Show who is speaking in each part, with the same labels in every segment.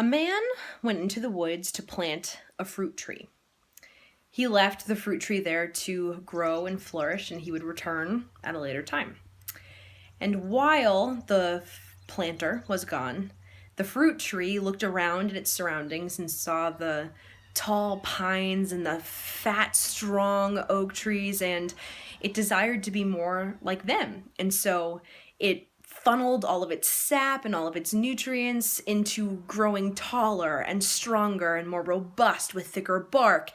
Speaker 1: A man went into the woods to plant a fruit tree. He left the fruit tree there to grow and flourish, and he would return at a later time. And while the planter was gone, the fruit tree looked around at its surroundings and saw the tall pines and the fat, strong oak trees, and it desired to be more like them. And so it funneled all of its sap and all of its nutrients into growing taller and stronger and more robust with thicker bark.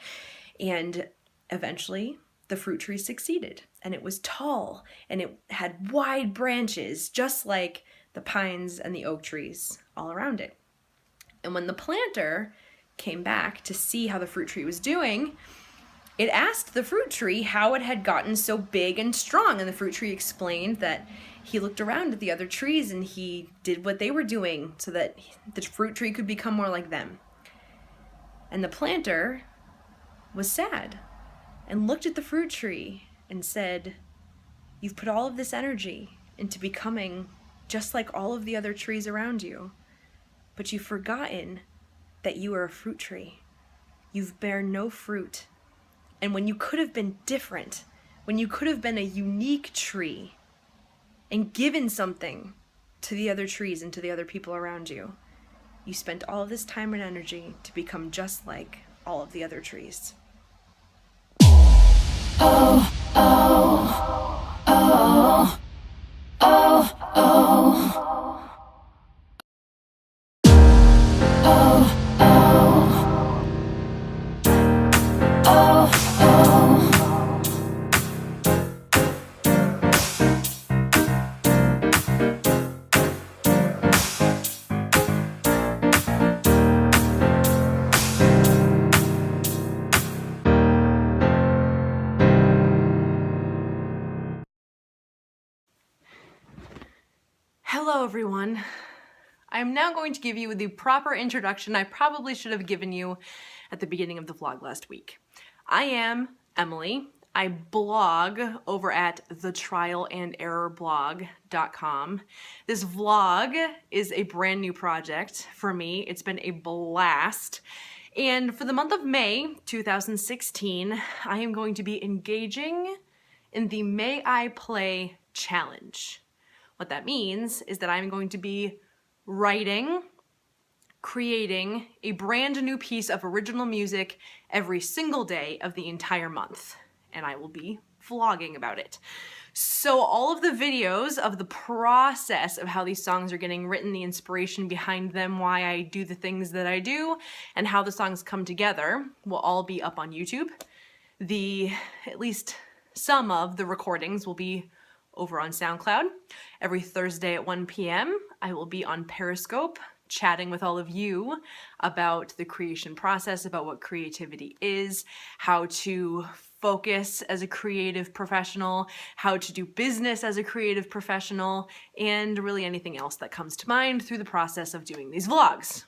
Speaker 1: And eventually, the fruit tree succeeded, and it was tall and it had wide branches, just like the pines and the oak trees all around it. And when the planter came back to see how the fruit tree was doing, it asked the fruit tree how it had gotten so big and strong. And the fruit tree explained that he looked around at the other trees and he did what they were doing so that the fruit tree could become more like them. And the planter was sad and looked at the fruit tree and said, "You've put all of this energy into becoming just like all of the other trees around you, but you've forgotten that you are a fruit tree. You've bear no fruit. And when you could have been different, when you could have been a unique tree and given something to the other trees and to the other people around you, you spent all of this time and energy to become just like all of the other trees."
Speaker 2: Oh, oh, oh, oh, oh. Oh, oh. Oh, oh.
Speaker 1: Hello everyone. I am now going to give you the proper introduction I probably should have given you at the beginning of the vlog last week. I am Emily. I blog over at thetrialanderrorblog.com. This vlog is a brand new project for me. It's been a blast. And for the month of May 2016, I am going to be engaging in the May I Play Challenge. What that means is that I'm going to be creating a brand new piece of original music every single day of the entire month, and I will be vlogging about it. So all of the videos of the process of how these songs are getting written, the inspiration behind them, why I do the things that I do, and how the songs come together will all be up on YouTube. At least some of the recordings will be over on SoundCloud. Every Thursday at 1 p.m. I will be on Periscope chatting with all of you about the creation process, about what creativity is, how to focus as a creative professional, how to do business as a creative professional, and really anything else that comes to mind through the process of doing these vlogs.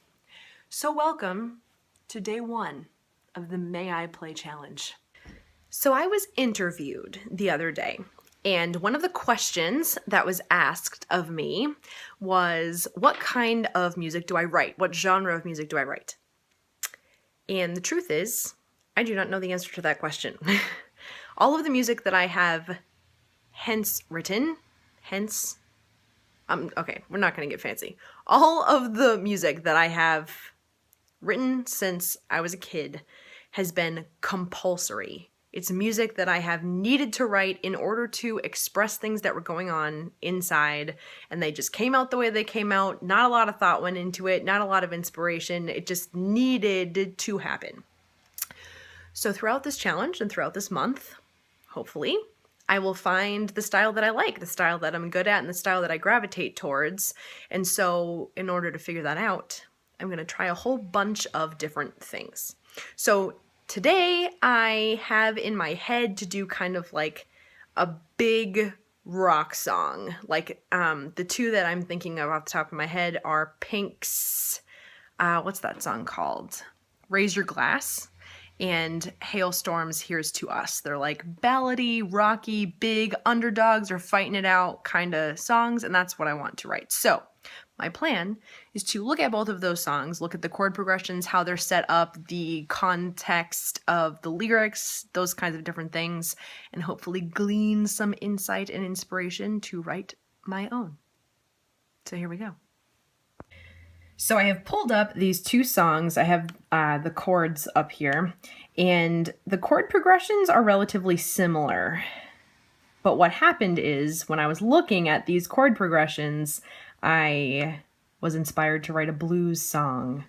Speaker 1: So welcome to day one of the May I Play Challenge. So I was interviewed the other day, and one of the questions that was asked of me was, what kind of music do I write? What genre of music do I write? And the truth is, I do not know the answer to that question. All of the music that I have okay, we're not gonna get fancy. All of the music that I have written since I was a kid has been compulsory. It's music that I have needed to write in order to express things that were going on inside, and they just came out the way they came out. Not a lot of thought went into it, not a lot of inspiration. It just needed to happen. So throughout this challenge and throughout this month, hopefully, I will find the style that I like, the style that I'm good at, and the style that I gravitate towards. And so in order to figure that out, I'm going to try a whole bunch of different things. So today I have in my head to do kind of like a big rock song. Like the two that I'm thinking of off the top of my head are Pink's, what's that song called? Raise Your Glass, and Hailstorm's Here's to Us. They're like ballady, rocky, big underdogs are fighting it out kind of songs, and that's what I want to write. So my plan is to look at both of those songs, look at the chord progressions, how they're set up, the context of the lyrics, those kinds of different things, and hopefully glean some insight and inspiration to write my own. So here we go. So I have pulled up these two songs. I have the chords up here, and the chord progressions are relatively similar. But what happened is, when I was looking at these chord progressions, I was inspired to write a blues song.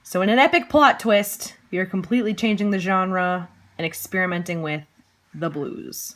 Speaker 1: So in an epic plot twist, we are completely changing the genre and experimenting with the blues.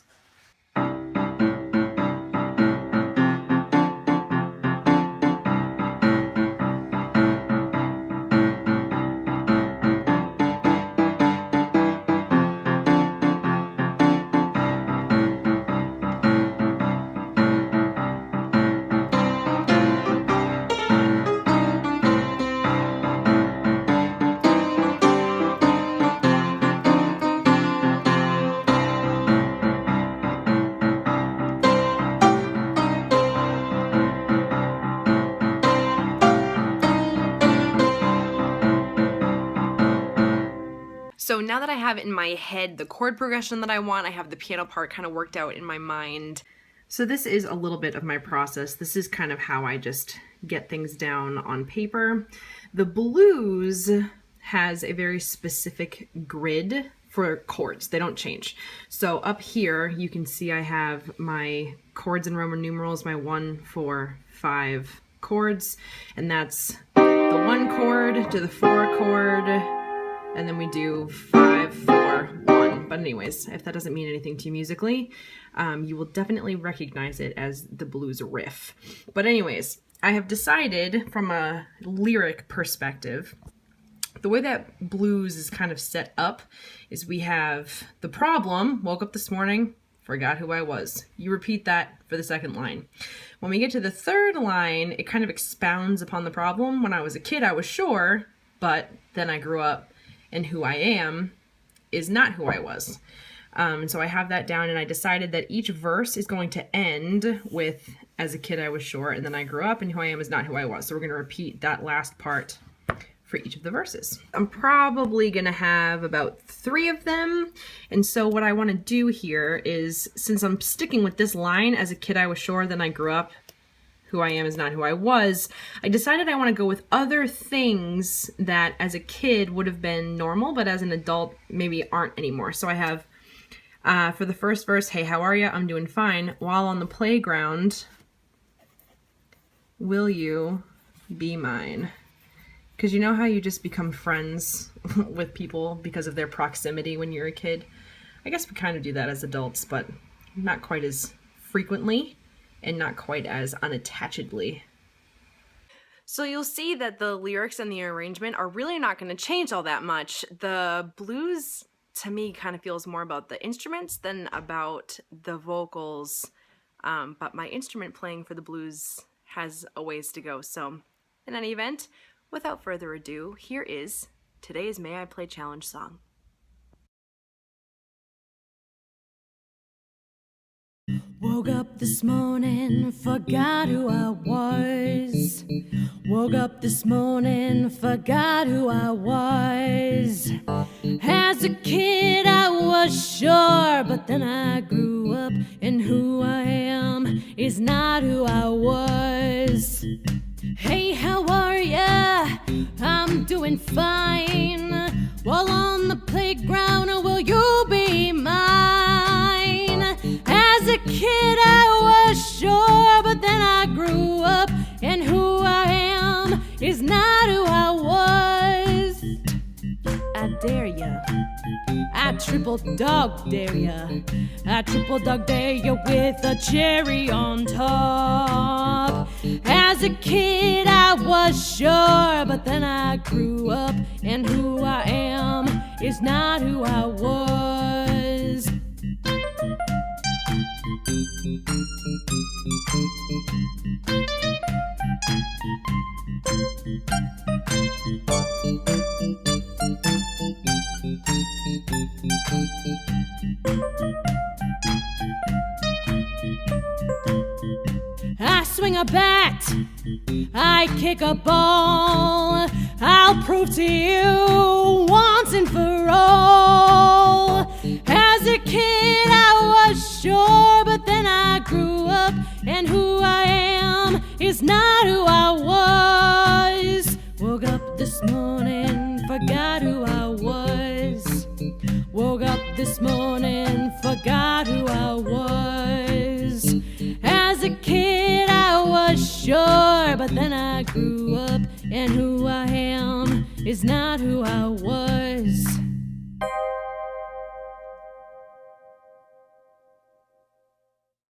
Speaker 1: So now that I have in my head the chord progression that I want, I have the piano part kind of worked out in my mind. So this is a little bit of my process. This is kind of how I just get things down on paper. The blues has a very specific grid for chords. They don't change. So up here, you can see I have my chords in Roman numerals, my 1, 4, 5 chords, and that's the 1 chord to the 4 chord, and then we do 5, 4, 1. But anyways, if that doesn't mean anything to you musically, you will definitely recognize it as the blues riff. But anyways, I have decided from a lyric perspective, the way that blues is kind of set up is we have the problem, woke up this morning, forgot who I was. You repeat that for the second line. When we get to the third line, it kind of expounds upon the problem. When I was a kid, I was sure, but then I grew up, and who I am is not who I was. And so I have that down, and I decided that each verse is going to end with, as a kid I was sure, and then I grew up, and who I am is not who I was. So we're going to repeat that last part for each of the verses. I'm probably going to have about 3 of them. And so what I want to do here is, since I'm sticking with this line, as a kid I was sure, then I grew up, who I am is not who I was, I decided I want to go with other things that as a kid would have been normal, but as an adult maybe aren't anymore. So I have, for the first verse, hey, how are ya? I'm doing fine. While on the playground, will you be mine? Because you know how you just become friends with people because of their proximity when you're a kid? I guess we kind of do that as adults, but not quite as frequently and not quite as unattachedly. So you'll see that the lyrics and the arrangement are really not going to change all that much. The blues, to me, kind of feels more about the instruments than about the vocals. But my instrument playing for the blues has a ways to go. So in any event, without further ado, here is today's May I Play Challenge song.
Speaker 2: Woke up this morning, forgot who I was. Woke up this morning, forgot who I was. As a kid I was sure, but then I grew up, and who I am is not who I was. Hey, how are ya? I'm doing fine. While on the playground, will you be mine? As a kid I was sure, but then I grew up, and who I am is not who I was. I dare ya, I triple dog dare ya, I triple dog dare ya with a cherry on top. As a kid I was sure, but then I grew up, and who I am is not who I was. I swing a bat, I kick a ball. I'll prove to you once and for all. As a kid I was sure, but then I grew up, and who I am is not who I was. Woke up this morning, forgot who I was. Woke up this morning, forgot who I was. As a kid I was sure, but then I grew up, and who I am is not who I was.